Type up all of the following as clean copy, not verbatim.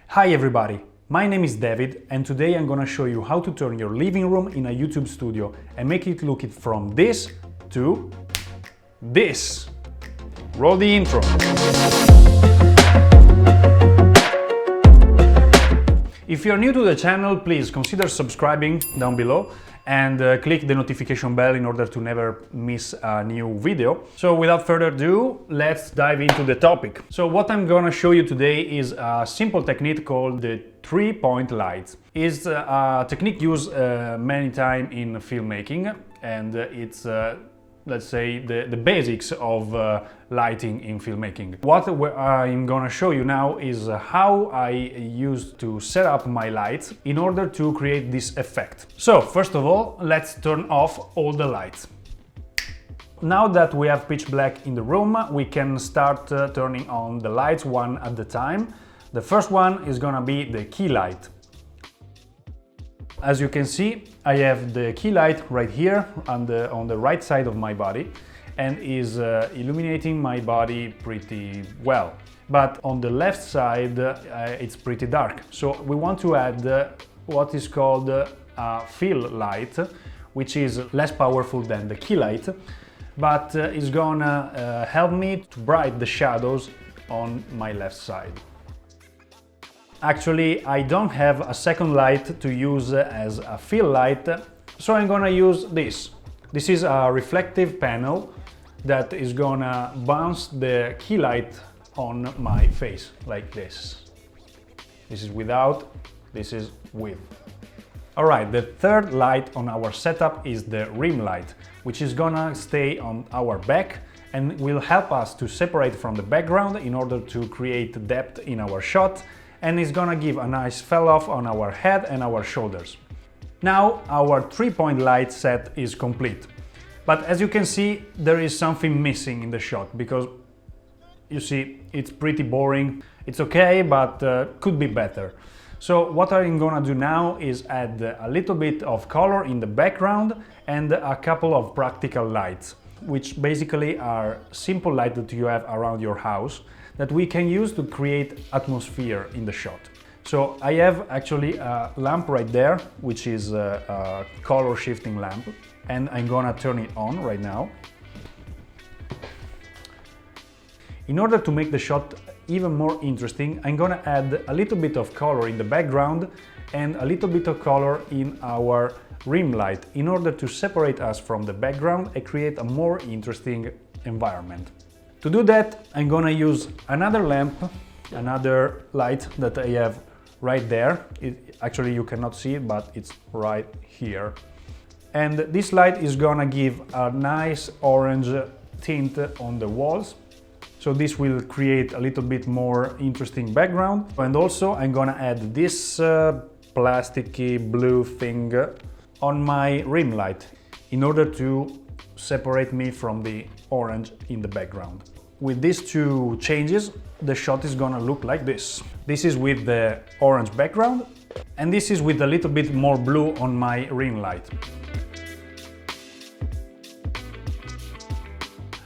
Hi everybody, my name is David and today I'm gonna show you how to turn your living room in a YouTube studio and make it look from this to this. Roll the intro. If you're new to the channel, please consider subscribing down below and click the notification bell in order to never miss a new video. So without further ado, let's dive into the topic. So what I'm gonna show you today is a simple technique called the 3-point light. It's a technique used many times in filmmaking, and it's let's say the basics of lighting in filmmaking. What I'm gonna show you now is how I used to set up my lights in order to create this effect. So first of all, let's turn off all the lights. Now that we have pitch black in the room, we can start turning on the lights one at a time. The first one is gonna be the key light. As you can see, I have the key light right here on the right side of my body and is illuminating my body pretty well. But on the left side, it's pretty dark. So we want to add what is called a fill light, which is less powerful than the key light, but is gonna help me to brighten the shadows on my left side. Actually, I don't have a second light to use as a fill light, so I'm gonna use this. This is a reflective panel that is gonna bounce the key light on my face, like this. This is without, this is with. Alright, the third light on our setup is the rim light, which is gonna stay on our back and will help us to separate from the background in order to create depth in our shot, and it's gonna give a nice fall-off on our head and our shoulders. Now our 3-point light set is complete. But as you can see, there is something missing in the shot, because you see, it's pretty boring. It's okay, but could be better. So what I'm gonna do now is add a little bit of color in the background and a couple of practical lights, which basically are simple lights that you have around your house that we can use to create atmosphere in the shot. So I have actually a lamp right there, which is a color shifting lamp, and I'm gonna turn it on right now. In order to make the shot even more interesting, I'm gonna add a little bit of color in the background and a little bit of color in our rim light in order to separate us from the background and create a more interesting environment. To do that, I'm gonna use another lamp, another light that I have right there. Actually, you cannot see it, but it's right here. And this light is gonna give a nice orange tint on the walls. So this will create a little bit more interesting background. And also I'm gonna add this plasticky blue thing on my rim light in order to separate me from the orange in the background. With these two changes, the shot is gonna look like this. This is with the orange background, and this is with a little bit more blue on my rim light.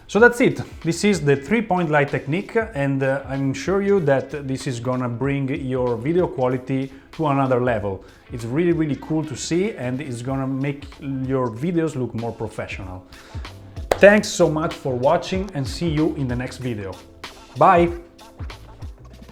So that's it. This is the 3-point light technique, and I'm sure you that this is gonna bring your video quality to another level. It's really cool to see, and it's gonna make your videos look more professional. Thanks so much for watching, and see you in the next video. Bye!